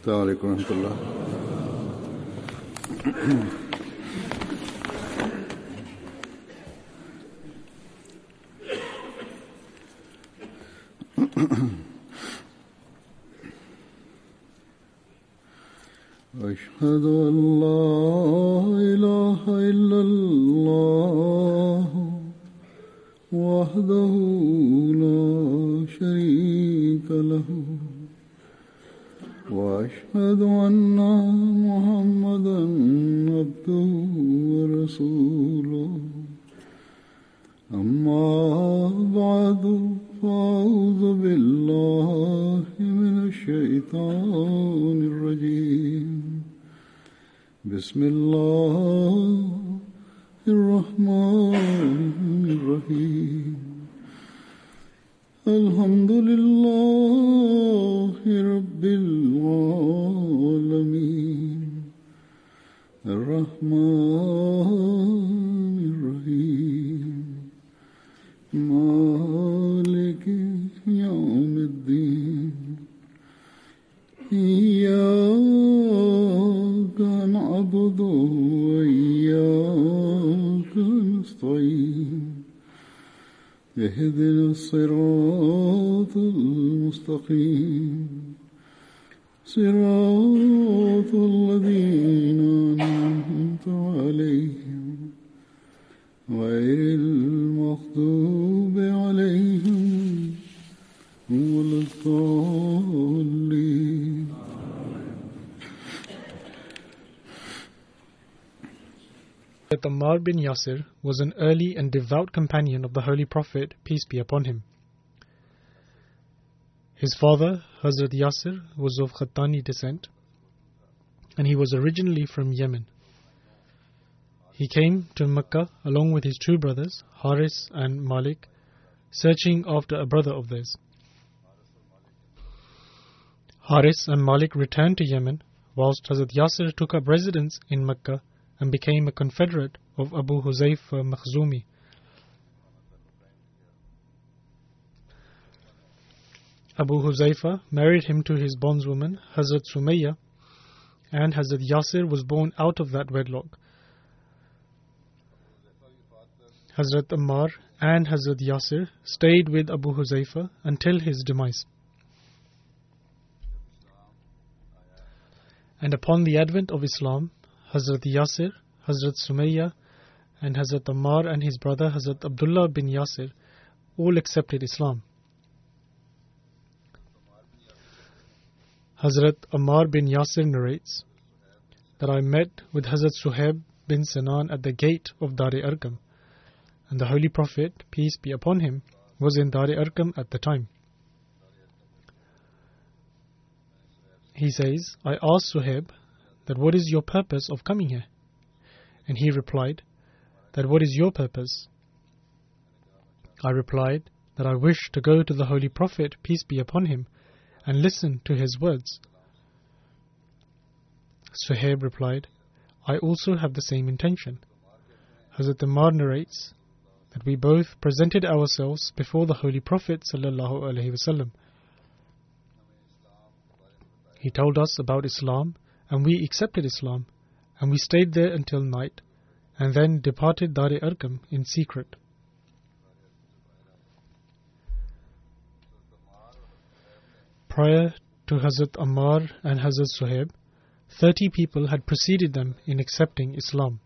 السلام عليكم ورحمة الله. أشهد أن لا إله إلا الله وحده لا شريك له وأشهد أن محمدًا عبده ورسوله أما بعد فأعوذ بالله من الشيطان الرجيم بسم الله الرحمن الرحيم الحمد لله رب العالمين الرحمن الرحيم مالك يوم الدين إياك نعبد وإياك نستعين اهدنا الصراط المستقيم صراط الذين أنعمت عليهم غير المغضوب عليهم ولا الضالين. Ammar bin Yasir was an early and devout companion of the Holy Prophet, peace be upon him. His father, Hazrat Yasir, was of Khattani descent, and he was originally from Yemen. He came to Mecca along with his two brothers, Haris and Malik, searching after a brother of theirs. Haris and Malik returned to Yemen, whilst Hazrat Yasir took up residence in Mecca and became a confederate of Abu Huzaifa Makhzumi. Abu Huzaifa married him to his bondswoman, Hazrat Sumayya, and Hazrat Yasir was born out of that wedlock. Hazrat Ammar and Hazrat Yasir stayed with Abu Huzaifa until his demise. And upon the advent of Islam, Hazrat Yasir, Hazrat Sumayya, and Hazrat Ammar and his brother Hazrat Abdullah bin Yasir all accepted Islam. Hazrat Ammar bin Yasir narrates that I met with Hazrat Suhaib bin Sinan at the gate of Dar-e Arqam, and the Holy Prophet, peace be upon him, was in Dar-e Arqam at the time. He says, I asked Suhaib that what is your purpose of coming here? And he replied that what is your purpose? I replied that I wish to go to the Holy Prophet, peace be upon him, and listen to his words. Suhaib replied, I also have the same intention. Hazrat Ammar narrates that we both presented ourselves before the Holy Prophet sallallahu alaihi wasallam. He told us about Islam, and we accepted Islam, and we stayed there until night, and then departed Dar-e Arqam in secret. Prior to Hazrat Ammar and Hazrat Suhaib, 30 people had preceded them in accepting Islam.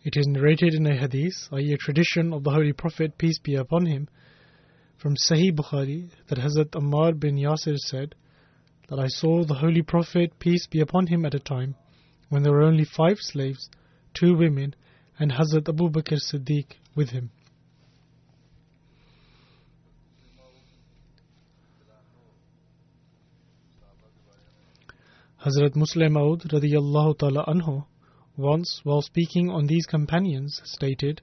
It is narrated in a hadith, i.e. a tradition of the Holy Prophet, peace be upon him, from Sahih Bukhari, that Hazrat Ammar bin Yasir said that I saw the Holy Prophet, peace be upon him, at a time when there were only 5 slaves, 2 women, and Hazrat Abu Bakr Siddiq with him. Hazrat Muslim Maud radiyallahu ta'ala anhu once, while speaking on these companions, stated,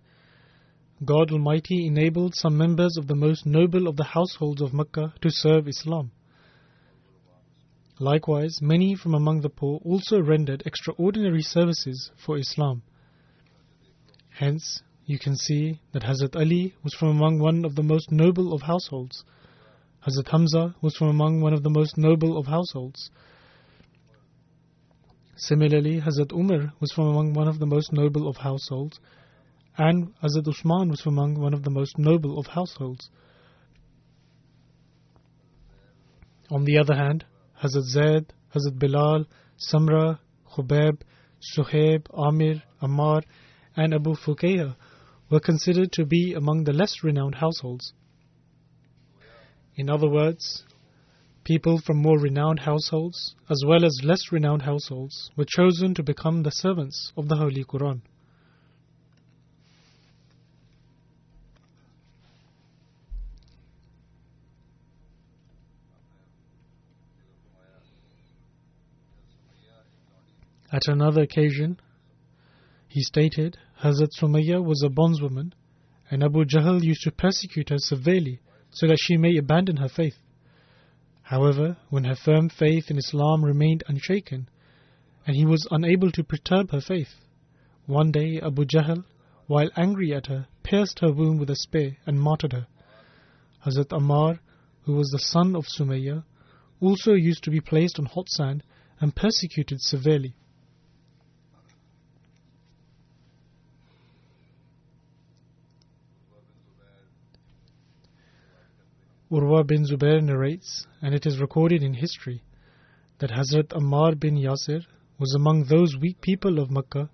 God Almighty enabled some members of the most noble of the households of Mecca to serve Islam. Likewise, many from among the poor also rendered extraordinary services for Islam. Hence, you can see that Hazrat Ali was from among one of the most noble of households. Hazrat Hamza was from among one of the most noble of households. Similarly, Hazrat Umar was from among one of the most noble of households, and Hazrat Usman was from among one of the most noble of households. On the other hand, Hazrat Zaid, Hazrat Bilal, Samra, Khubayb, Suhaib, Amir, Ammar, and Abu Fuqayha were considered to be among the less renowned households. In other words, people from more renowned households as well as less renowned households were chosen to become the servants of the Holy Quran. At another occasion, he stated, Hazrat Sumayya was a bondswoman, and Abu Jahl used to persecute her severely so that she may abandon her faith. However, when her firm faith in Islam remained unshaken, and he was unable to perturb her faith, one day Abu Jahl, while angry at her, pierced her womb with a spear and martyred her. Hazrat Ammar, who was the son of Sumayya, also used to be placed on hot sand and persecuted severely. Urwa bin Zubair narrates, and it is recorded in history, that Hazrat Ammar bin Yasir was among those weak people of Makkah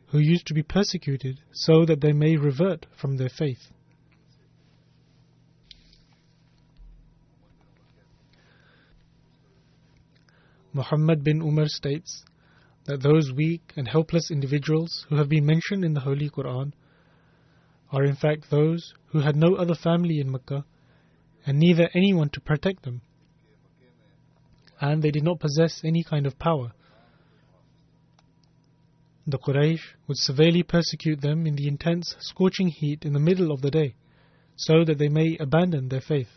who used to be persecuted so that they may revert from their faith. Muhammad bin Umar states that those weak and helpless individuals who have been mentioned in the Holy Quran are in fact those who had no other family in Makkah and neither anyone to protect them, and they did not possess any kind of power. The Quraysh would severely persecute them in the intense, scorching heat in the middle of the day, so that they may abandon their faith.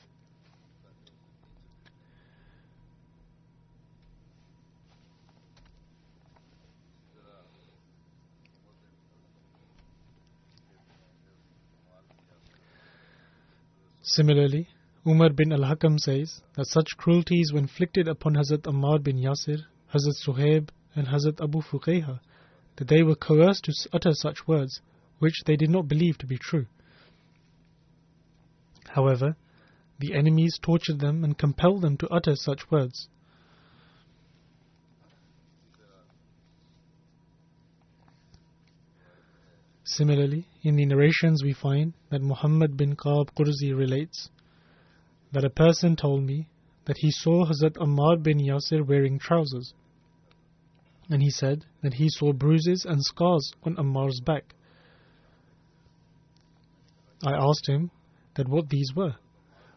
Similarly, Umar bin al-Hakam says that such cruelties were inflicted upon Hazrat Ammar bin Yasir, Hazrat Suhaib, and Hazrat Abu Fuqayha, that they were coerced to utter such words, which they did not believe to be true. However, the enemies tortured them and compelled them to utter such words. Similarly, in the narrations we find that Muhammad bin Ka'b Qurzi relates that a person told me that he saw Hazrat Ammar bin Yasir wearing trousers, and he said that he saw bruises and scars on Ammar's back. I asked him that what these were.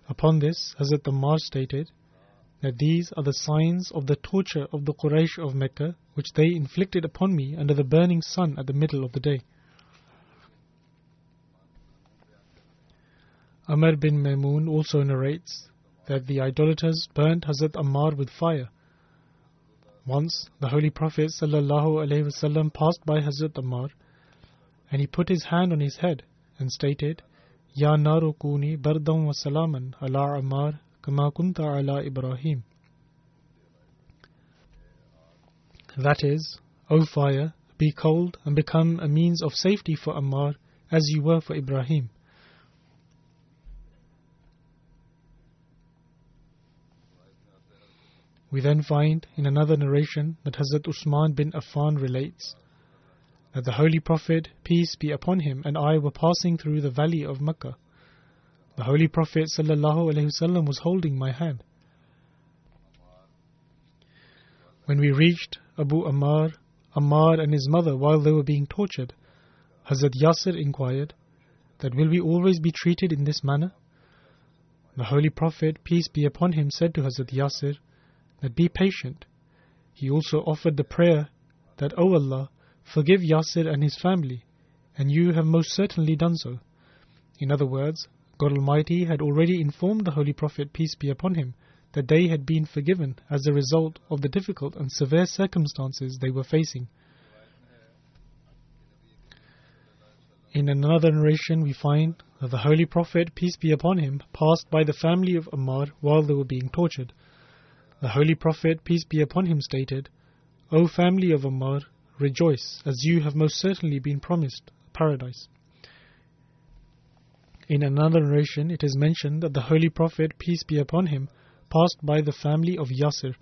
Upon this, Hazrat Ammar stated that these are the signs of the torture of the Quraysh of Mecca, which they inflicted upon me under the burning sun at the middle of the day. Amr bin Maymun also narrates that the idolaters burnt Hazrat Ammar with fire. Once, the Holy Prophet ﷺ passed by Hazrat Ammar, and he put his hand on his head and stated, Ya naru kuni bardan wa salaman ala Ammar kama kunta ala Ibrahim. That is, O fire, be cold and become a means of safety for Ammar as you were for Ibrahim. We then find in another narration that Hazrat Usman bin Affan relates that the Holy Prophet, peace be upon him, and I were passing through the valley of Makkah. The Holy Prophet ﷺ was holding my hand. When we reached Abu Ammar and his mother while they were being tortured, Hazrat Yasir inquired that will we always be treated in this manner? The Holy Prophet, peace be upon him, said to Hazrat Yasir that be patient. He also offered the prayer that, O Allah, forgive Yasir and his family, and you have most certainly done so. In other words, God Almighty had already informed the Holy Prophet, peace be upon him, that they had been forgiven as a result of the difficult and severe circumstances they were facing. In another narration, we find that the Holy Prophet, peace be upon him, passed by the family of Ammar while they were being tortured. The Holy Prophet, peace be upon him, stated, "O family of Ammar, rejoice, as you have most certainly been promised paradise." In another narration, it is mentioned that the Holy Prophet, peace be upon him, passed by the family of Yasir.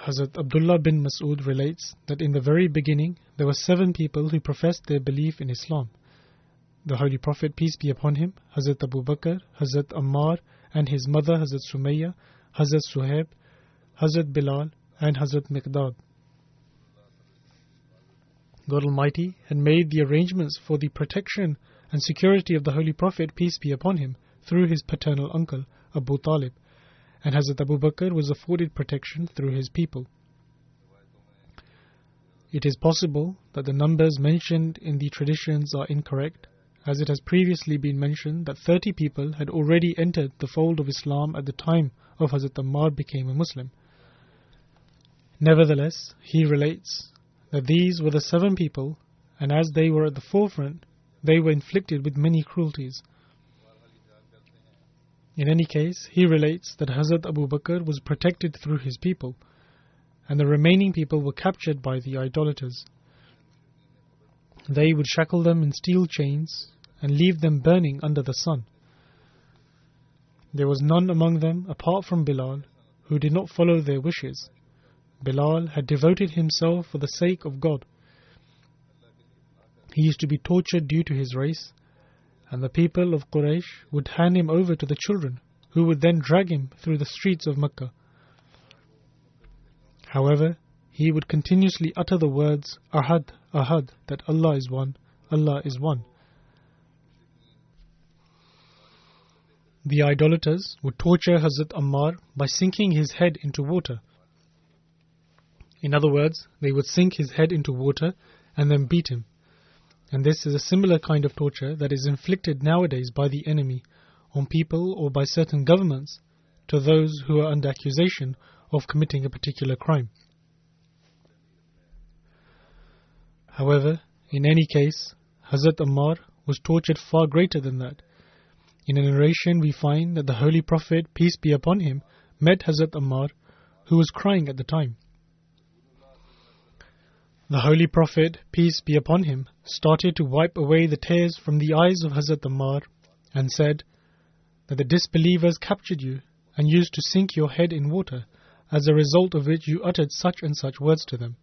Hazrat Abdullah bin Mas'ud relates that in the very beginning there were 7 people who professed their belief in Islam. The Holy Prophet, peace be upon him, Hazrat Abu Bakr, Hazrat Ammar and his mother Hazrat Sumayya, Hazrat Suhaib, Hazrat Bilal and Hazrat Miqdad. God Almighty had made the arrangements for the protection and security of the Holy Prophet, peace be upon him, through his paternal uncle Abu Talib, and Hazrat Abu Bakr was afforded protection through his people. It is possible that the numbers mentioned in the traditions are incorrect, as it has previously been mentioned that 30 people had already entered the fold of Islam at the time of Hazrat Ammar became a Muslim. Nevertheless, he relates that these were the 7 people, and as they were at the forefront, they were inflicted with many cruelties. In any case, he relates that Hazrat Abu Bakr was protected through his people, and the remaining people were captured by the idolaters. They would shackle them in steel chains and leave them burning under the sun. There was none among them apart from Bilal who did not follow their wishes. Bilal had devoted himself for the sake of God. He used to be tortured due to his race, and the people of Quraysh would hand him over to the children, who would then drag him through the streets of Mecca. However, he would continuously utter the words Ahad, Ahad, that Allah is one, Allah is one. The idolaters would torture Hazrat Ammar by sinking his head into water. In other words, they would sink his head into water and then beat him. And this is a similar kind of torture that is inflicted nowadays by the enemy on people or by certain governments to those who are under accusation of committing a particular crime. However, in any case, Hazrat Ammar was tortured far greater than that. In a narration we find that the Holy Prophet, peace be upon him, met Hazrat Ammar, who was crying at the time. The Holy Prophet, peace be upon him, started to wipe away the tears from the eyes of Hazrat Ammar and said that the disbelievers captured you and used to sink your head in water, as a result of which you uttered such and such words to them.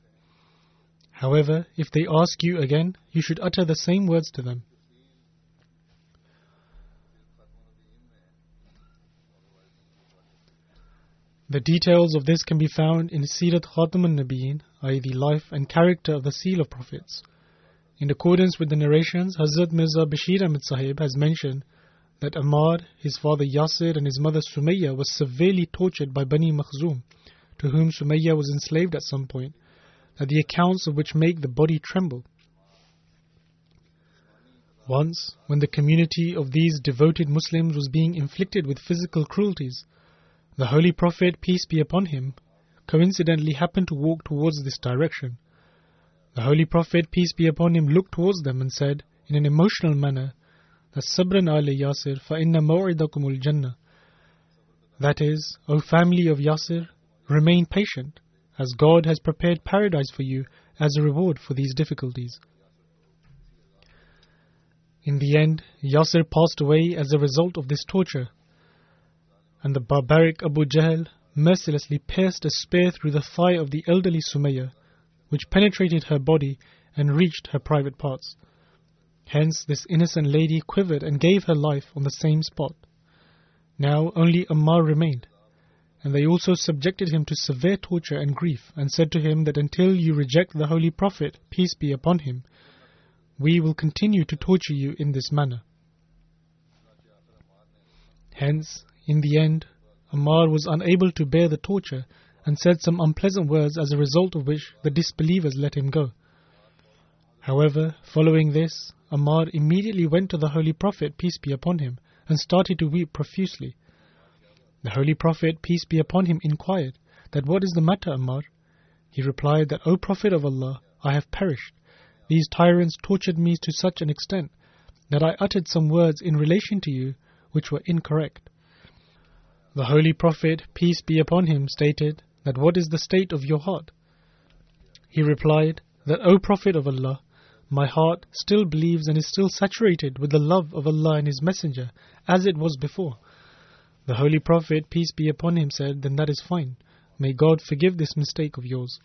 However, if they ask you again, you should utter the same words to them. The details of this can be found in Sirat Khatam al-Nabiyyin, i.e. the life and character of the seal of prophets. In accordance with the narrations, Hazrat Mirza Bashir Ahmed Sahib has mentioned that Ammar, his father Yasir and his mother Sumayya was severely tortured by Bani Makhzum, to whom Sumayya was enslaved at some point, that the accounts of which make the body tremble. Once, when the community of these devoted Muslims was being inflicted with physical cruelties, the Holy Prophet, peace be upon him, coincidentally happened to walk towards this direction. The Holy Prophet, peace be upon him, looked towards them and said, in an emotional manner, that Sabran ala Yasir fa inna maw'idakumul Jannah. That is, O family of Yasir, remain patient, as God has prepared paradise for you as a reward for these difficulties. In the end, Yasir passed away as a result of this torture, and the barbaric Abu Jahl mercilessly pierced a spear through the thigh of the elderly Sumayya, which penetrated her body and reached her private parts. Hence, this innocent lady quivered and gave her life on the same spot. Now only Ammar remained, and they also subjected him to severe torture and grief, and said to him that until you reject the Holy Prophet, peace be upon him, we will continue to torture you in this manner. Hence, in the end, Ammar was unable to bear the torture and said some unpleasant words, as a result of which the disbelievers let him go. However, following this, Ammar immediately went to the Holy Prophet, peace be upon him, and started to weep profusely. The Holy Prophet, peace be upon him, inquired that, "What is the matter, Ammar?" He replied that, O Prophet of Allah, I have perished. These tyrants tortured me to such an extent that I uttered some words in relation to you which were incorrect. The Holy Prophet, peace be upon him, stated that, what is the state of your heart? He replied that, O Prophet of Allah, my heart still believes and is still saturated with the love of Allah and His Messenger as it was before. The Holy Prophet, peace be upon him, said, then that is fine. May God forgive this mistake of yours.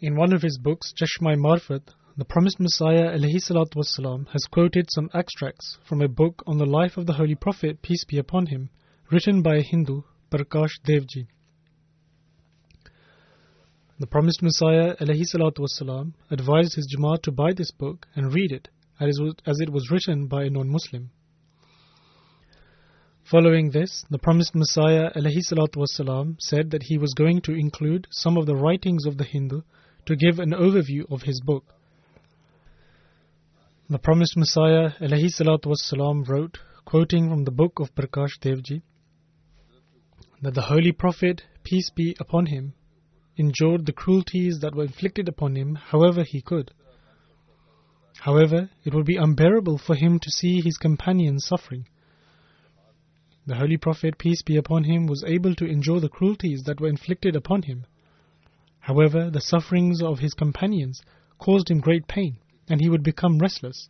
In one of his books, Chashma-e Marfat, the promised Messiah ﷺ has quoted some extracts from a book on the life of the Holy Prophet, peace be upon him, written by a Hindu, Prakash Devji. The promised Messiah ﷺ advised his Jamaat to buy this book and read it, as it was written by a non-Muslim. Following this, the promised Messiah ﷺ said that he was going to include some of the writings of the Hindu to give an overview of his book. The promised Messiah ﷺ wrote, quoting from the book of Prakash Devji, that the Holy Prophet, peace be upon him, endured the cruelties that were inflicted upon him however he could. However, it would be unbearable for him to see his companions suffering. The Holy Prophet, peace be upon him, was able to endure the cruelties that were inflicted upon him. However, the sufferings of his companions caused him great pain, and he would become restless.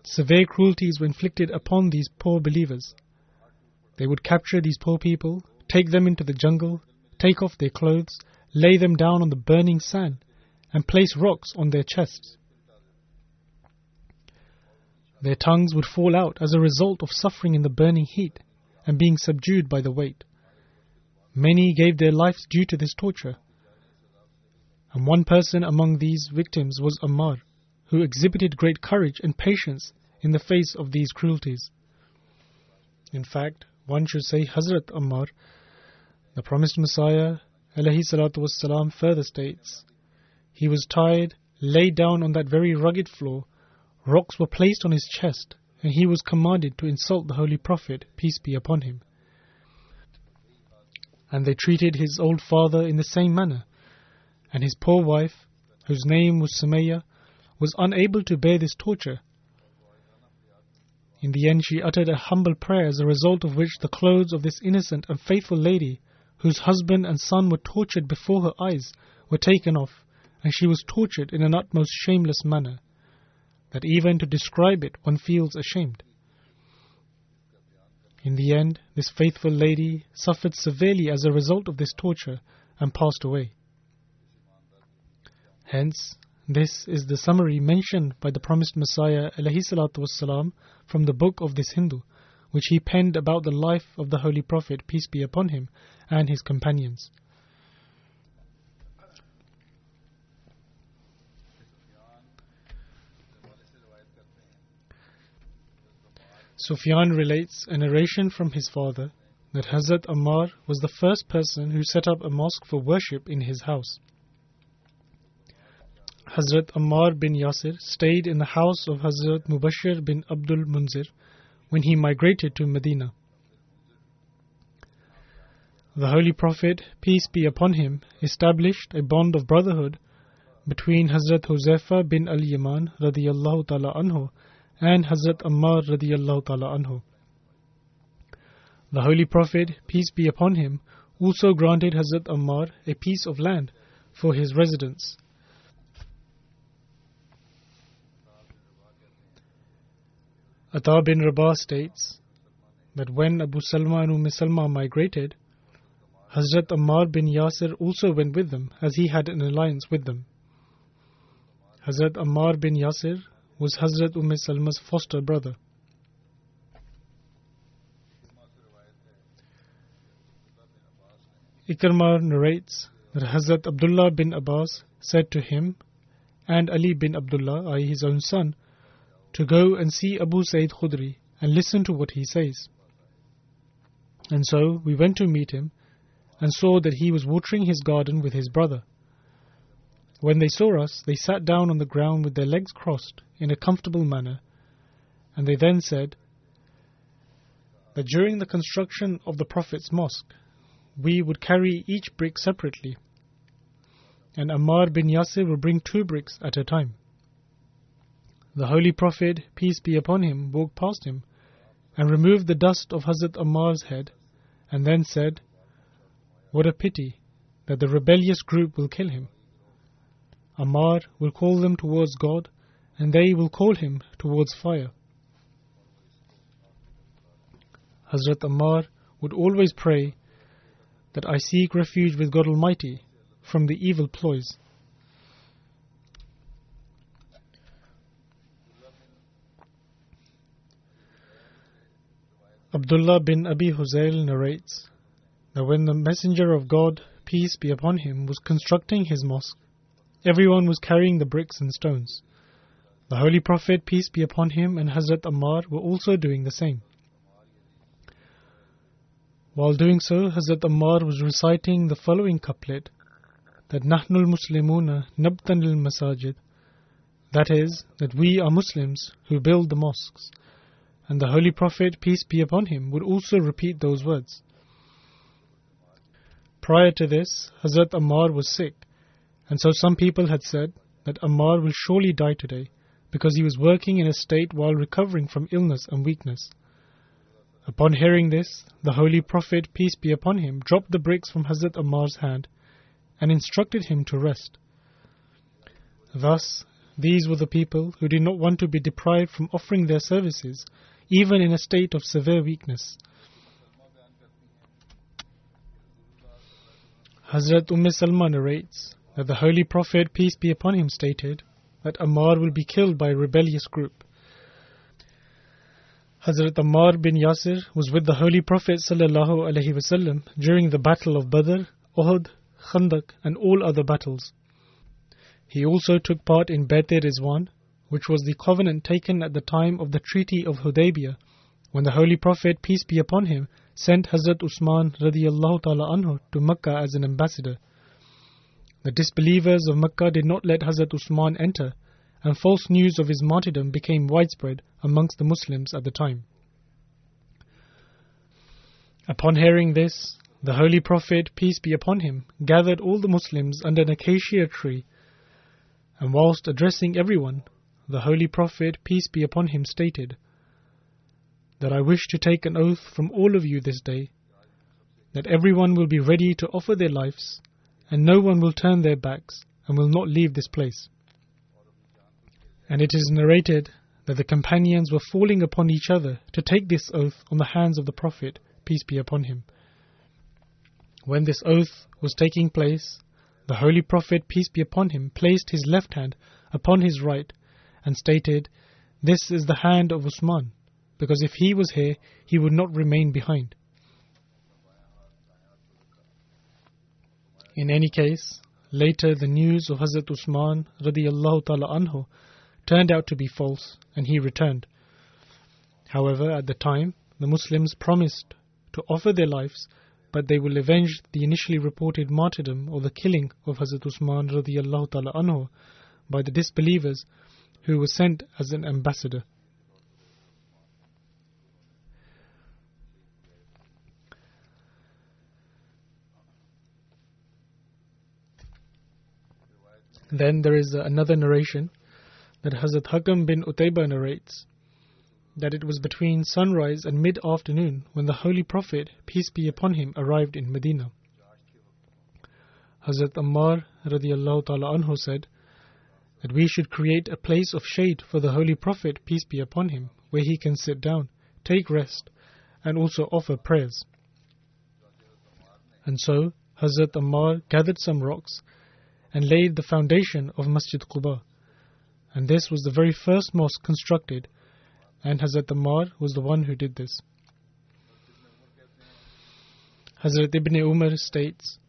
Severe cruelties were inflicted upon these poor believers. They would capture these poor people, take them into the jungle, take off their clothes, lay them down on the burning sand, and place rocks on their chests. Their tongues would fall out as a result of suffering in the burning heat and being subdued by the weight. Many gave their lives due to this torture. And one person among these victims was Ammar, who exhibited great courage and patience in the face of these cruelties. In fact, one should say Hazrat Ammar, the promised Messiah ﷺ further states, he was tired, laid down on that very rugged floor, rocks were placed on his chest, and he was commanded to insult the Holy Prophet, peace be upon him. And they treated his old father in the same manner, and his poor wife, whose name was Sumayya, was unable to bear this torture. In the end, she uttered a humble prayer, as a result of which the clothes of this innocent and faithful lady, whose husband and son were tortured before her eyes, were taken off, and she was tortured in an utmost shameless manner, that even to describe it one feels ashamed. In the end, this faithful lady suffered severely as a result of this torture and passed away. Hence, this is the summary mentioned by the promised Messiah ﷺ from the book of this Hindu, which he penned about the life of the Holy Prophet, peace be upon him, and his companions. Sufyan relates a narration from his father that Hazrat Ammar was the first person who set up a mosque for worship in his house. Hazrat Ammar bin Yasir stayed in the house of Hazrat Mubashir bin Abdul Munzir when he migrated to Medina. The Holy Prophet, peace be upon him, established a bond of brotherhood between Hazrat Huzaifa bin al-Yaman radiyallahu ta'ala anhu and Hazrat Ammar radiyallahu ta'ala anhu. The Holy Prophet, peace be upon him, also granted Hazrat Ammar a piece of land for his residence. Ata bin Rabah states that when Abu Salma and Salma migrated, Hazrat Ammar bin Yasir also went with them, as he had an alliance with them. Hazrat Ammar bin Yasir was Hazrat Salma's foster brother. Ikrimah narrates that Hazrat Abdullah bin Abbas said to him and Ali bin Abdullah, i.e. his own son, to go and see Abu Sa'id Khudri and listen to what he says. And so we went to meet him and saw that he was watering his garden with his brother. When they saw us, they sat down on the ground with their legs crossed in a comfortable manner, and they then said that during the construction of the Prophet's mosque, we would carry each brick separately, and Ammar bin Yasir would bring 2 bricks at a time. The Holy Prophet, peace be upon him, walked past him and removed the dust of Hazrat Ammar's head, and then said, "What a pity that the rebellious group will kill him. Ammar will call them towards God, and they will call him towards fire." Hazrat Ammar would always pray that I seek refuge with God Almighty from the evil ploys. Abdullah bin Abi Huzail narrates that when the Messenger of God, peace be upon him, was constructing his mosque, everyone was carrying the bricks and stones. The Holy Prophet, peace be upon him, and Hazrat Ammar were also doing the same. While doing so, Hazrat Ammar was reciting the following couplet, that Nahnul Muslimuna Nabtanil Masajid, that is, that we are Muslims who build the mosques. And the Holy Prophet, peace be upon him, would also repeat those words. Prior to this, Hazrat Ammar was sick, and so some people had said that Ammar will surely die today, because he was working in a state while recovering from illness and weakness. Upon hearing this, the Holy Prophet, peace be upon him, dropped the bricks from Hazrat Ammar's hand and instructed him to rest. Thus, these were the people who did not want to be deprived from offering their services, even in a state of severe weakness. Hazrat Salma narrates that the Holy Prophet, peace be upon him, stated that Ammar will be killed by a rebellious group. Hazrat Ammar bin Yasir was with the Holy Prophet ﷺ during the battle of Badr, Uhud, Khandaq and all other battles. He also took part in Bayt-e-Rizwan, which was the covenant taken at the time of the Treaty of Hudaybiyah, when the Holy Prophet, peace be upon him, sent Hazrat Usman radiyallahu ta'ala anhu to Makkah as an ambassador. The disbelievers of Makkah did not let Hazrat Usman enter, and false news of his martyrdom became widespread amongst the Muslims at the time. Upon hearing this, the Holy Prophet, peace be upon him, gathered all the Muslims under an acacia tree, and whilst addressing everyone, the Holy Prophet, peace be upon him, stated that I wish to take an oath from all of you this day, that everyone will be ready to offer their lives, and no one will turn their backs and will not leave this place. And it is narrated that the companions were falling upon each other to take this oath on the hands of the Prophet, peace be upon him. When this oath was taking place, the Holy Prophet, peace be upon him, placed his left hand upon his right and stated, "This is the hand of Usman, because if he was here, he would not remain behind." In any case, later the news of Hazrat Usman radiyallahu ta'ala anhu turned out to be false, and he returned. However, at the time, the Muslims promised to offer their lives, but they will avenge the initially reported martyrdom or the killing of Hazrat Usman radiyallahu ta'ala anhu by the disbelievers who were sent as an ambassador. Then there is another narration that Hazrat Hakam bin Utaybah narrates that it was between sunrise and mid-afternoon when the Holy Prophet, peace be upon him, arrived in Medina. Hazrat Ammar radiyallahu ta'ala anhu said that we should create a place of shade for the Holy Prophet, peace be upon him, where he can sit down, take rest, and also offer prayers. And so Hazrat Ammar gathered some rocks and laid the foundation of Masjid Quba. And this was the very first mosque constructed, and Hazrat Ammar was the one who did this. Hazrat Ibn Umar states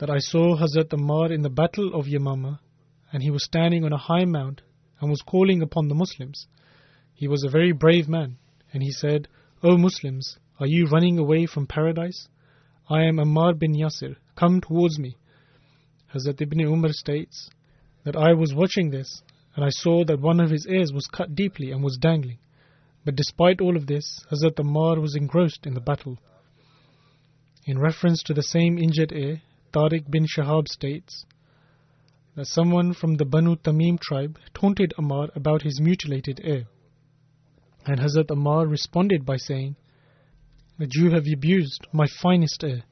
that I saw Hazrat Ammar in the battle of Yamama, and he was standing on a high mount and was calling upon the Muslims. He was a very brave man, and he said, "O Muslims, are you running away from paradise? I am Ammar bin Yasir, come towards me." Hazrat Ibn Umar states that I was watching this, and I saw that one of his ears was cut deeply and was dangling. But despite all of this, Hazrat Ammar was engrossed in the battle. In reference to the same injured heir, Tariq bin Shahab states that someone from the Banu Tamim tribe taunted Ammar about his mutilated heir. And Hazrat Ammar responded by saying that you have abused my finest heir.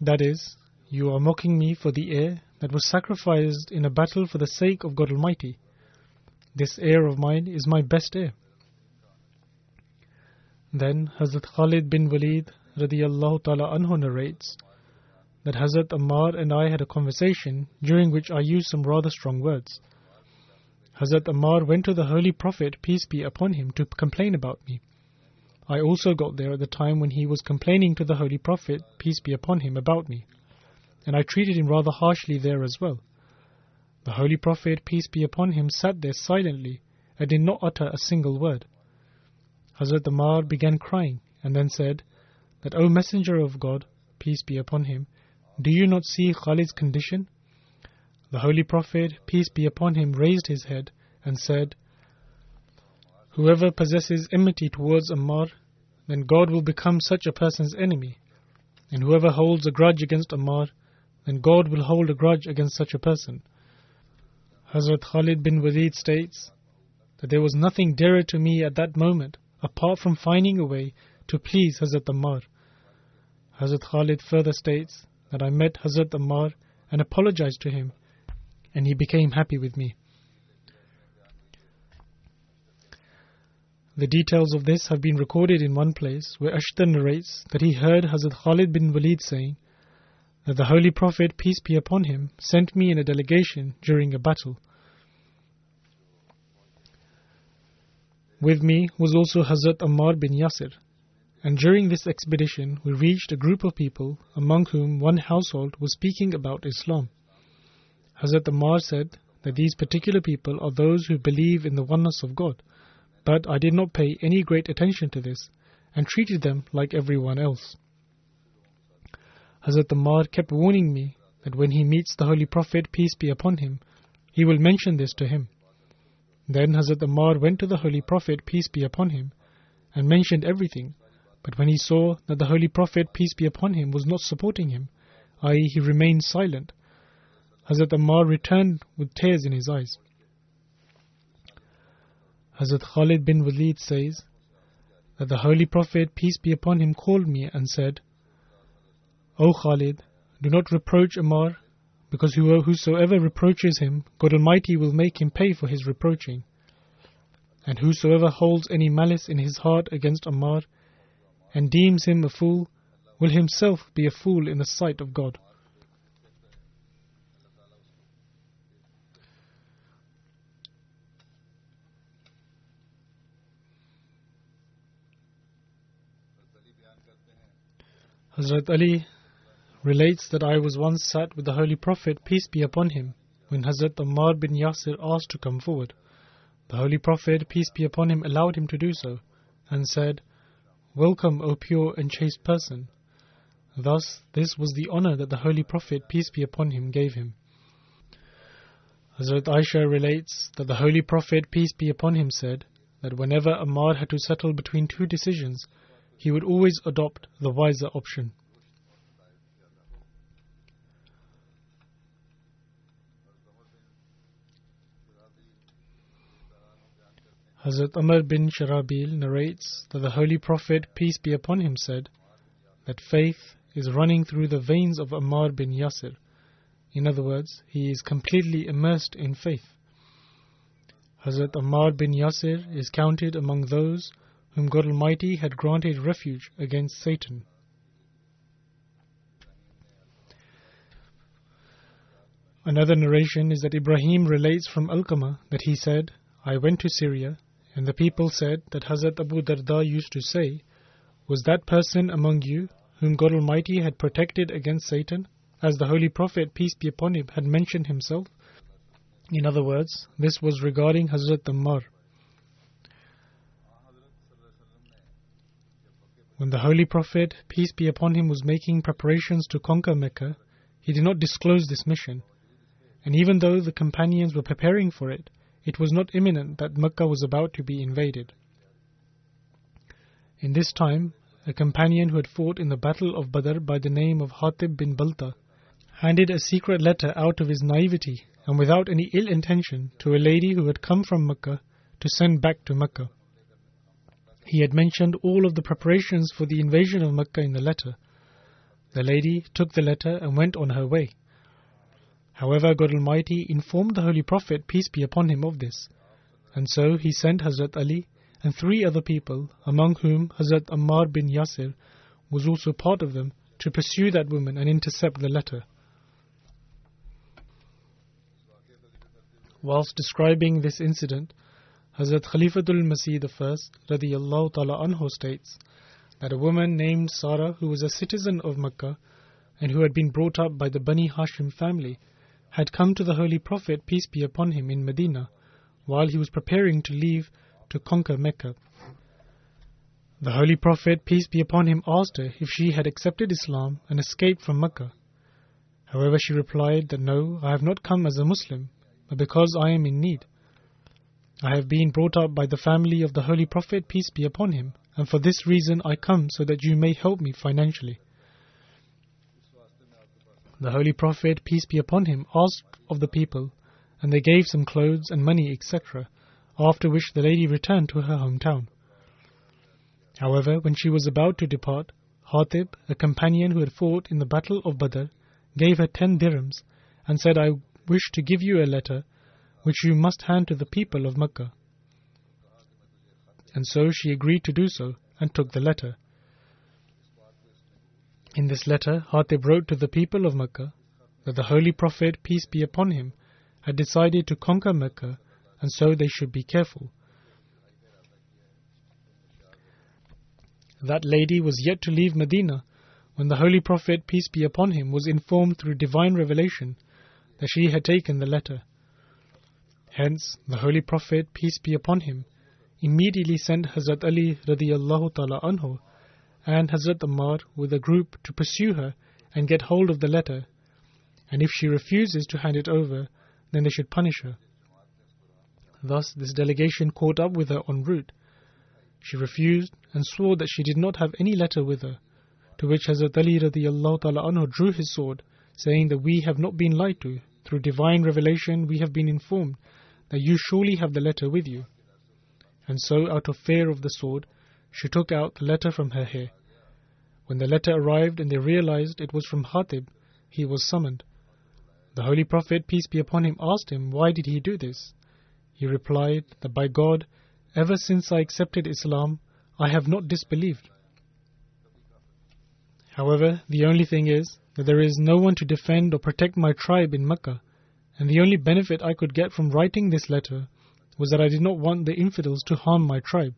That is, you are mocking me for the heir that was sacrificed in a battle for the sake of God Almighty. This heir of mine is my best heir. Then Hazrat Khalid bin Walid radiyallahu ta'ala anhu narrates that Hazrat Ammar and I had a conversation during which I used some rather strong words. Hazrat Ammar went to the Holy Prophet, peace be upon him, to complain about me. I also got there at the time when he was complaining to the Holy Prophet, peace be upon him, about me, and I treated him rather harshly there as well. The Holy Prophet, peace be upon him, sat there silently and did not utter a single word. Hazrat Ammar began crying and then said that, O Messenger of God, peace be upon him, do you not see Khalid's condition? The Holy Prophet, peace be upon him, raised his head and said, whoever possesses enmity towards Ammar, then God will become such a person's enemy. And whoever holds a grudge against Ammar, then God will hold a grudge against such a person. Hazrat Khalid bin Walid states that there was nothing dearer to me at that moment apart from finding a way to please Hazrat Ammar. Hazrat Khalid further states that I met Hazrat Ammar and apologized to him, and he became happy with me. The details of this have been recorded in one place where Ashtar narrates that he heard Hazrat Khalid bin Walid saying that the Holy Prophet, peace be upon him, sent me in a delegation during a battle. With me was also Hazrat Ammar bin Yasir, and during this expedition we reached a group of people among whom one household was speaking about Islam. Hazrat Ammar said that these particular people are those who believe in the oneness of God, but I did not pay any great attention to this and treated them like everyone else. Hazrat Ammar kept warning me that when he meets the Holy Prophet, peace be upon him, he will mention this to him. Then Hazrat Ammar went to the Holy Prophet, peace be upon him, and mentioned everything. But when he saw that the Holy Prophet, peace be upon him, was not supporting him, i.e., he remained silent, Hazrat Ammar returned with tears in his eyes. Hazrat Khalid bin Walid says that the Holy Prophet, peace be upon him, called me and said, O Khalid, do not reproach Ammar, because whosoever reproaches him, God Almighty will make him pay for his reproaching. And whosoever holds any malice in his heart against Ammar and deems him a fool, will himself be a fool in the sight of God. Hazrat Ali relates that I was once sat with the Holy Prophet, peace be upon him, when Hazrat Ammar bin Yasir asked to come forward. The Holy Prophet, peace be upon him, allowed him to do so, and said, Welcome, O pure and chaste person. Thus, this was the honor that the Holy Prophet, peace be upon him, gave him. Hazrat Aisha relates that the Holy Prophet, peace be upon him, said that whenever Ammar had to settle between two decisions, he would always adopt the wiser option. Hazrat Amr bin Sharabil narrates that the Holy Prophet, peace be upon him, said that faith is running through the veins of Ammar bin Yasir. In other words, he is completely immersed in faith. Hazrat Ammar bin Yasir is counted among those whom God Almighty had granted refuge against Satan. Another narration is that Ibrahim relates from Alqamah that he said, I went to Syria, and the people said that Hazrat Abu Darda used to say, Was that person among you whom God Almighty had protected against Satan, as the Holy Prophet, peace be upon him, had mentioned himself? In other words, this was regarding Hazrat Ammar. When the Holy Prophet, peace be upon him, was making preparations to conquer Mecca, he did not disclose this mission. And even though the companions were preparing for it, it was not imminent that Mecca was about to be invaded. In this time, a companion who had fought in the battle of Badr by the name of Hatib bin Balta handed a secret letter out of his naivety and without any ill intention to a lady who had come from Mecca to send back to Mecca. He had mentioned all of the preparations for the invasion of Mecca in the letter. The lady took the letter and went on her way. However, God Almighty informed the Holy Prophet, peace be upon him, of this, and so he sent Hazrat Ali and 3 other people, among whom Hazrat Ammar bin Yasir was also part of them, to pursue that woman and intercept the letter. Whilst describing this incident, Hazrat Khalifatul Masih I radiyallahu ta'ala anhu states that a woman named Sarah, who was a citizen of Mecca and who had been brought up by the Bani Hashim family, had come to the Holy Prophet, peace be upon him, in Medina while he was preparing to leave to conquer Mecca. The Holy Prophet, peace be upon him, asked her if she had accepted Islam and escaped from Mecca. However, she replied that no, I have not come as a Muslim, but because I am in need. I have been brought up by the family of the Holy Prophet, peace be upon him, and for this reason I come so that you may help me financially. The Holy Prophet, peace be upon him, asked of the people, and they gave some clothes and money, etc., after which the lady returned to her hometown. However, when she was about to depart, Hatib, a companion who had fought in the battle of Badr, gave her 10 dirhams and said, I wish to give you a letter which you must hand to the people of Mecca. And so she agreed to do so and took the letter. In this letter, Hatib wrote to the people of Mecca that the Holy Prophet, peace be upon him, had decided to conquer Mecca, and so they should be careful. That lady was yet to leave Medina when the Holy Prophet, peace be upon him, was informed through divine revelation that she had taken the letter. Hence, the Holy Prophet, peace be upon him, immediately sent Hazrat Ali radiyallahu ta'ala anhu and Hazrat Ammar with a group to pursue her and get hold of the letter, and if she refuses to hand it over, then they should punish her. Thus, this delegation caught up with her en route. She refused and swore that she did not have any letter with her, to which Hazrat Ali radiyallahu ta'ala anhu drew his sword, saying that we have not been lied to. Through divine revelation we have been informed that you surely have the letter with you. And so, out of fear of the sword, she took out the letter from her hair. When the letter arrived and they realized it was from Hatib, he was summoned. The Holy Prophet, peace be upon him, asked him why did he do this. He replied that by God, ever since I accepted Islam, I have not disbelieved. However, the only thing is that there is no one to defend or protect my tribe in Mecca, and the only benefit I could get from writing this letter was that I did not want the infidels to harm my tribe.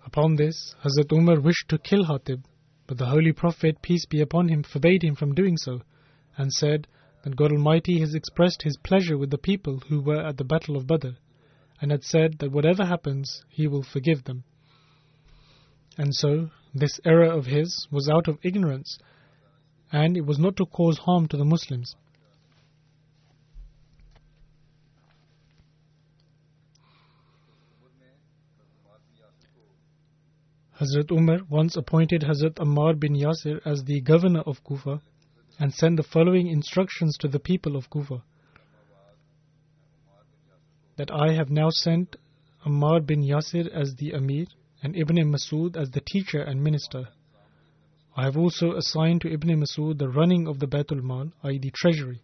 Upon this, Hazrat Umar wished to kill Hatib, but the Holy Prophet, peace be upon him, forbade him from doing so, and said that God Almighty has expressed His pleasure with the people who were at the Battle of Badr, and had said that whatever happens, He will forgive them. And so, this error of his was out of ignorance, and it was not to cause harm to the Muslims. Hazrat Umar once appointed Hazrat Ammar bin Yasir as the governor of Kufa and sent the following instructions to the people of Kufa: that I have now sent Ammar bin Yasir as the Amir and Ibn Masud as the teacher and minister. I have also assigned to Ibn Masud the running of the Baitul Mal, i.e. the treasury.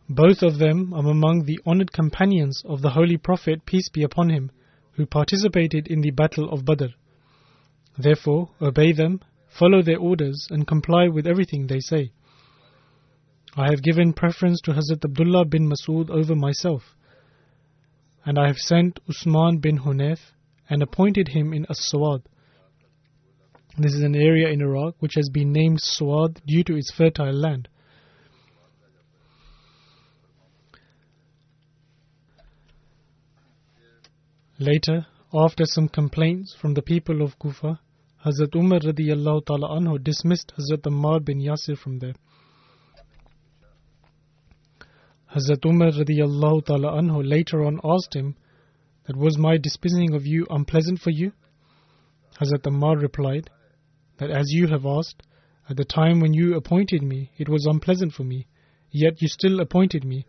Both of them are among the honored companions of the Holy Prophet, peace be upon him, who participated in the Battle of Badr. Therefore, obey them, follow their orders, and comply with everything they say. I have given preference to Hazrat Abdullah bin Masud over myself, and I have sent Usman bin Hunayf and appointed him in As-Sawad. This is an area in Iraq which has been named Sawad due to its fertile land. Later, after some complaints from the people of Kufa, Hazrat Umar radiyallahu ta'ala anhu dismissed Hazrat Ammar bin Yasir from there. Hazrat Umar radiyallahu ta'ala anhu later on asked him that was my dismissing of you unpleasant for you? Hazrat Ammar replied that as you have asked, at the time when you appointed me, it was unpleasant for me, yet you still appointed me,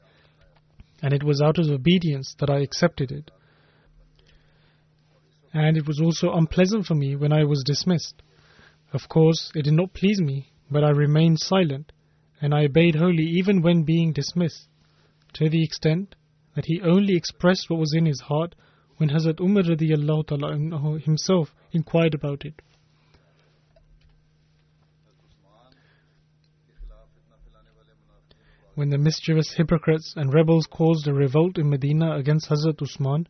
and it was out of obedience that I accepted it. And it was also unpleasant for me when I was dismissed. Of course, it did not please me, but I remained silent, and I obeyed wholly even when being dismissed, to the extent that he only expressed what was in his heart when Hazrat Umar radiyallahu ta'ala anhu himself inquired about it. When the mischievous hypocrites and rebels caused a revolt in Medina against Hazrat Usman,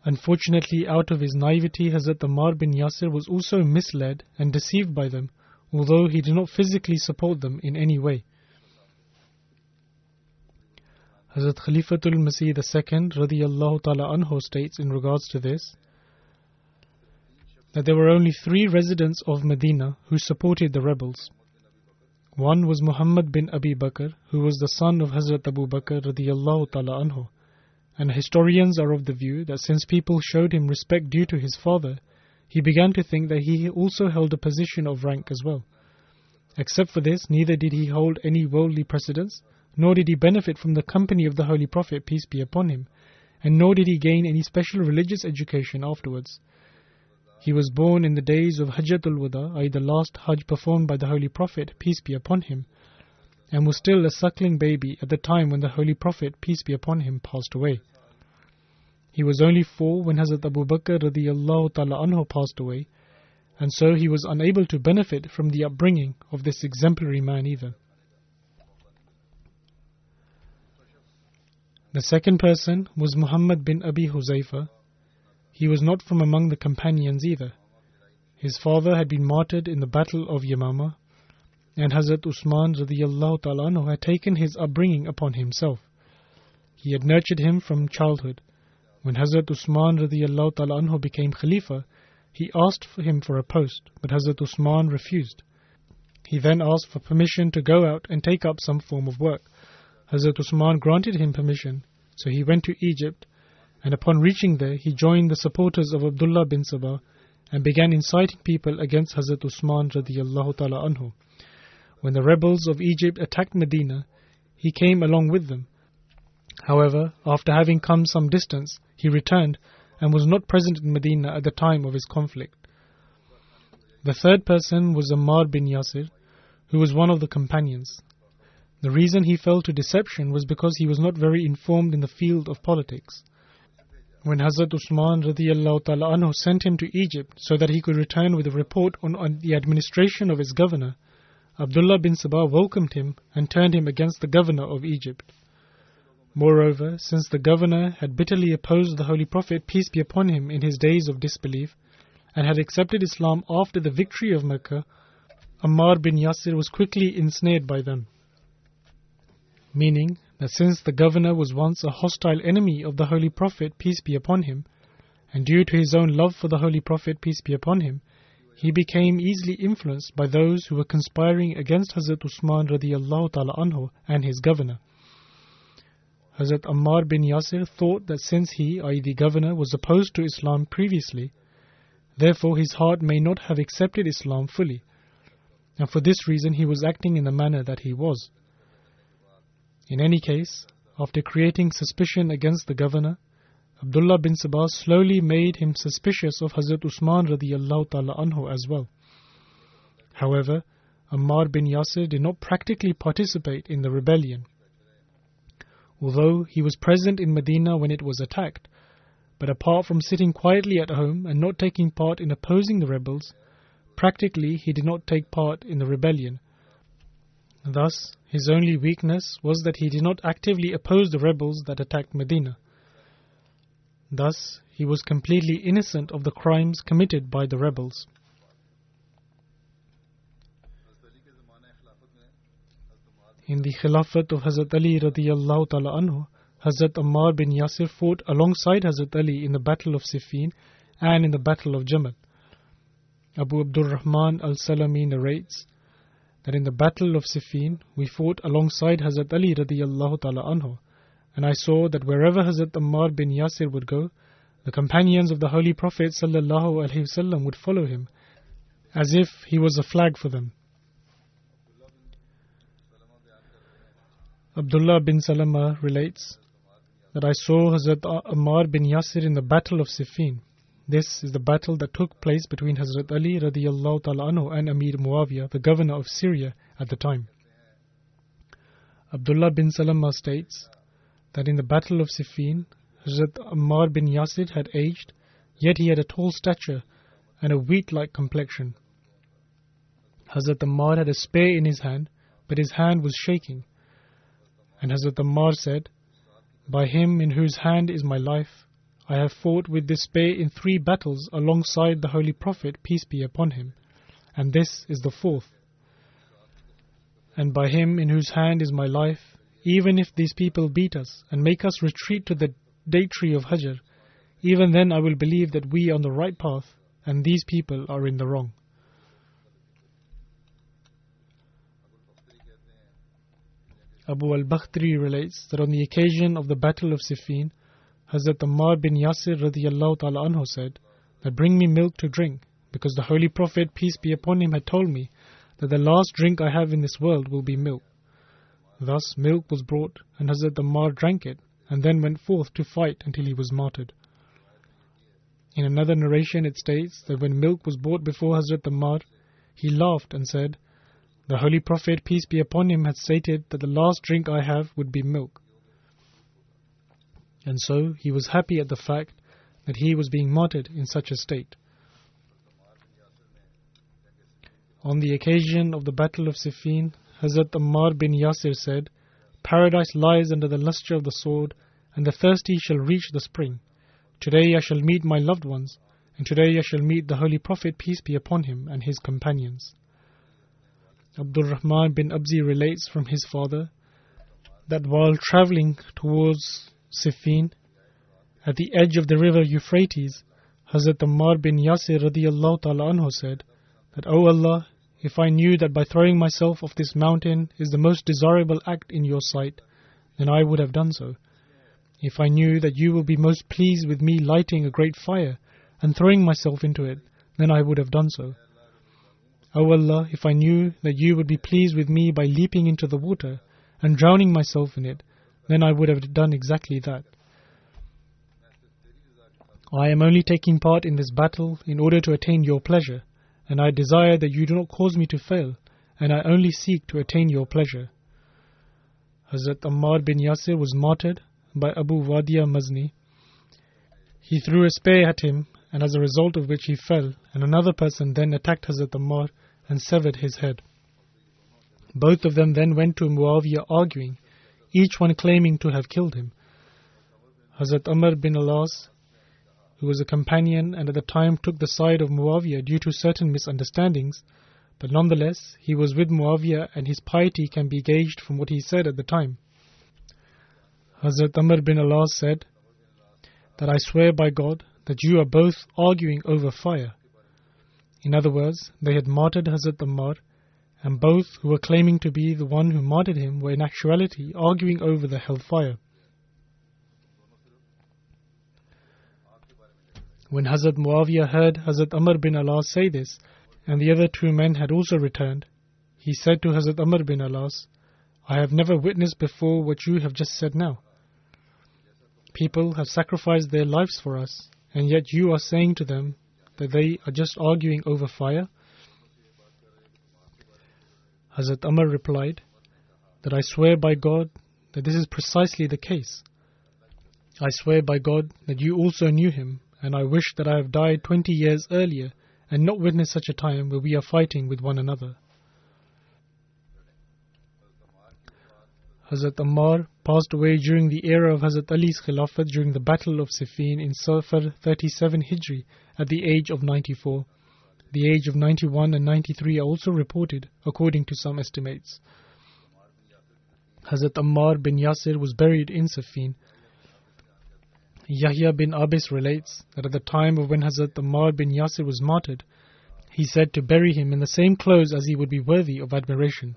unfortunately out of his naivety, Hazrat Ammar bin Yasir was also misled and deceived by them, although he did not physically support them in any way. Hazrat Khalifatul Masih II radiyallahu ta'ala anhu states in regards to this that there were only 3 residents of Medina who supported the rebels. One was Muhammad bin Abi Bakr, who was the son of Hazrat Abu Bakr radiyallahu ta'ala anhu, and historians are of the view that since people showed him respect due to his father, he began to think that he also held a position of rank as well. Except for this, neither did he hold any worldly precedence, nor did he benefit from the company of the Holy Prophet, peace be upon him, and nor did he gain any special religious education afterwards. He was born in the days of Hajjatul Wada, i.e. the last Hajj performed by the Holy Prophet, peace be upon him, and was still a suckling baby at the time when the Holy Prophet, peace be upon him, passed away. He was only 4 when Hazrat Abu Bakr radiyallahu ta'ala anhu passed away, and so he was unable to benefit from the upbringing of this exemplary man either. The second person was Muhammad bin Abi Huzaifa. He was not from among the companions either. His father had been martyred in the battle of Yamama, and Hazrat Usman radiyallahu ta'ala anhu had taken his upbringing upon himself. He had nurtured him from childhood. When Hazrat Usman radiyallahu ta'ala anhu became Khalifa, he asked for him for a post, but Hazrat Usman refused. He then asked for permission to go out and take up some form of work. Hazrat Usman granted him permission, so he went to Egypt, and upon reaching there, he joined the supporters of Abdullah bin Sabah and began inciting people against Hazrat Usman radiyallahu ta'ala anhu. When the rebels of Egypt attacked Medina, he came along with them. However, after having come some distance, he returned and was not present in Medina at the time of his conflict. The third person was Ammar bin Yasir, who was one of the companions. The reason he fell to deception was because he was not very informed in the field of politics. When Hazrat Usman radiyallahu ta'ala anhu sent him to Egypt so that he could return with a report on the administration of his governor, Abdullah bin Sabah welcomed him and turned him against the governor of Egypt. Moreover, since the governor had bitterly opposed the Holy Prophet, peace be upon him, in his days of disbelief, and had accepted Islam after the victory of Mecca, Ammar bin Yasir was quickly ensnared by them. Meaning that since the governor was once a hostile enemy of the Holy Prophet, peace be upon him, and due to his own love for the Holy Prophet, peace be upon him, he became easily influenced by those who were conspiring against Hazrat Usman radiyallahu ta'ala anhu and his governor. Hazrat Ammar bin Yasir thought that since he, i.e. the governor, was opposed to Islam previously, therefore his heart may not have accepted Islam fully, and for this reason he was acting in the manner that he was. In any case, after creating suspicion against the governor, Abdullah bin Sabah slowly made him suspicious of Hazrat Usman radiyallahu ta'ala anhu as well. However, Ammar bin Yasir did not practically participate in the rebellion. Although he was present in Medina when it was attacked, but apart from sitting quietly at home and not taking part in opposing the rebels, practically he did not take part in the rebellion. Thus, his only weakness was that he did not actively oppose the rebels that attacked Medina. Thus, he was completely innocent of the crimes committed by the rebels. In the Khilafat of Hazrat Ali radiyallahu ta'ala anhu, Hazrat Ammar bin Yasir fought alongside Hazrat Ali in the Battle of Siffin and in the Battle of Jamal. Abu Abdul Rahman al-Salami narrates that in the Battle of Siffin, we fought alongside Hazrat Ali radiyallahu ta'ala anhu, and I saw that wherever Hazrat Ammar bin Yasir would go, the companions of the Holy Prophet ﷺ would follow him, as if he was a flag for them. Abdullah bin Salama relates that I saw Hazrat Ammar bin Yasir in the Battle of Siffin. This is the battle that took place between Hazrat Ali radiyallahu ta'ala anhu and Amir Muawiyah, the governor of Syria at the time. Abdullah bin Salama states that in the Battle of Siffin, Hazrat Ammar bin Yasir had aged, yet he had a tall stature and a wheat-like complexion. Hazrat Ammar had a spear in his hand, but his hand was shaking. And Hazrat Ammar said, "By him in whose hand is my life, I have fought with this spear in 3 battles alongside the Holy Prophet, peace be upon him, and this is the 4th. And by him in whose hand is my life, even if these people beat us and make us retreat to the date tree of Hajar, even then I will believe that we are on the right path and these people are in the wrong." Abu al-Bakhtari relates that on the occasion of the Battle of Siffin, Hazrat Ammar bin Yasir radiyallahu ta'ala anhu said that bring me milk to drink, because the Holy Prophet, peace be upon him, had told me that the last drink I have in this world will be milk. Thus milk was brought, and Hazrat Ammar drank it, and then went forth to fight until he was martyred. In another narration it states that when milk was brought before Hazrat Ammar, he laughed and said, "The Holy Prophet, peace be upon him, had stated that the last drink I have would be milk." And so he was happy at the fact that he was being martyred in such a state. On the occasion of the Battle of Siffin, Hazrat Ammar bin Yasir said, "Paradise lies under the lustre of the sword, and the thirsty shall reach the spring. Today I shall meet my loved ones, and today I shall meet the Holy Prophet, peace be upon him, and his companions." Abdul Rahman bin Abzi relates from his father that while travelling towards Siffin, at the edge of the river Euphrates, Hazrat Ammar bin Yasir radiyallahu ta'ala anhu said that, "O Allah, if I knew that by throwing myself off this mountain is the most desirable act in your sight, then I would have done so. If I knew that you will be most pleased with me lighting a great fire and throwing myself into it, then I would have done so. O Allah, if I knew that you would be pleased with me by leaping into the water and drowning myself in it, then I would have done exactly that. I am only taking part in this battle in order to attain your pleasure, and I desire that you do not cause me to fail, and I only seek to attain your pleasure." Hazrat Ammar bin Yasir was martyred by Abu Wadia Mazni. He threw a spear at him, and as a result of which he fell, and another person then attacked Hazrat Ammar and severed his head. Both of them then went to Muawiyah arguing, each one claiming to have killed him. Hazrat Amr bin al-As, who was a companion and at the time took the side of Muawiyah due to certain misunderstandings, but nonetheless he was with Muawiyah and his piety can be gauged from what he said at the time. Hazrat Amr bin al-As said that, "I swear by God that you are both arguing over fire." In other words, they had martyred Hazrat Ammar, and both who were claiming to be the one who martyred him were in actuality arguing over the hellfire. When Hazrat Muawiyah heard Hazrat Amr bin al-As say this, and the other 2 men had also returned, he said to Hazrat Amr bin al-As, "I have never witnessed before what you have just said now. People have sacrificed their lives for us, and yet you are saying to them that they are just arguing over fire?" Hazrat Amr replied that, "I swear by God that this is precisely the case. I swear by God that you also knew him, and I wish that I have died 20 years earlier and not witnessed such a time where we are fighting with one another." Hazrat Ammar passed away during the era of Hazrat Ali's Khilafat during the Battle of Siffin in Safar 37 Hijri at the age of 94. The age of 91 and 93 are also reported according to some estimates. Hazrat Ammar bin Yasir was buried in Siffin. Yahya bin Abis relates that at the time of when Hazrat Ammar bin Yasir was martyred, he said to bury him in the same clothes as he would be worthy of admiration.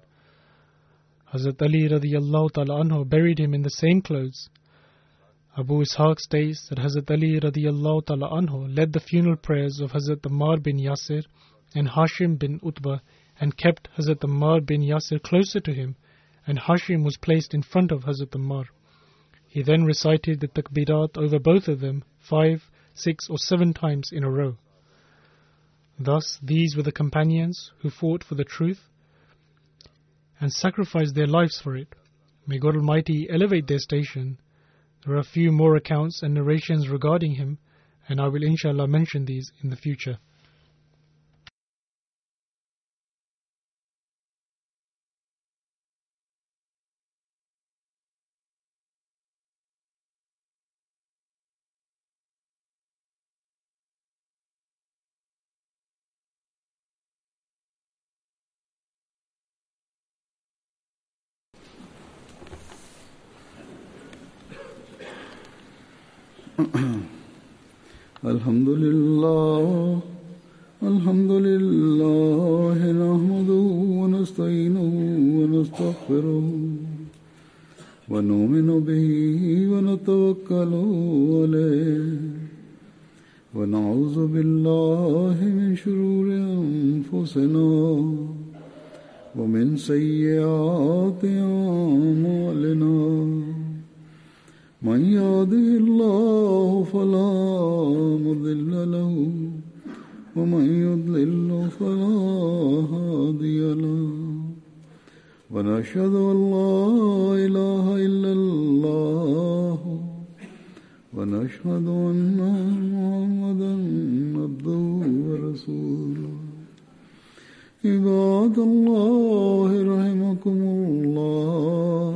Hazrat Ali radiyallahu ta'ala anhu buried him in the same clothes. Abu Ishaq states that Hazrat Ali radiyallahu ta'ala anhu led the funeral prayers of Hazrat Ammar bin Yasir and Hashim bin Utbah and kept Hazrat Ammar bin Yasir closer to him, and Hashim was placed in front of Hazrat Ammar. He then recited the takbirat over both of them 5, 6 or 7 times in a row. Thus, these were the companions who fought for the truth and sacrificed their lives for it. May God Almighty elevate their station. There are a few more accounts and narrations regarding him, and I will inshallah mention these in the future. Alhamdulillah, alhamdulillah, nahmaduhu wa nasta'inuhu wa nastaghfiruhu wa nu'minu bihi wa natawakkalu alayhi wa na'udhu billahi min shururi anfusina wa min sayyiati a'malina. من يهده الله فلا مضل له ومن يضلل فلا هادي له ونشهد أن لا إله إلا الله ونشهد أن محمدا عبده ورسوله. عباد الله رحمكم الله،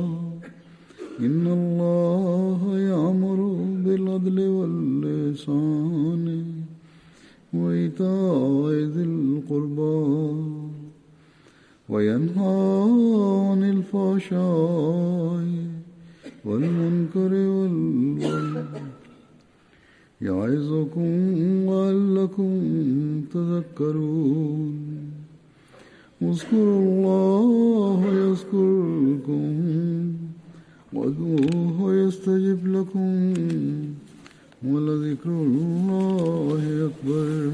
إن الله يأمر بالعدل والإحسان وإيتاء ذي القربى وينهى عن الفحشاء والمنكر والبغي يعظكم لعلكم تذكرون. اذكروا الله يذكركم وادعوه يستجب لكم ولذكر الله أكبر.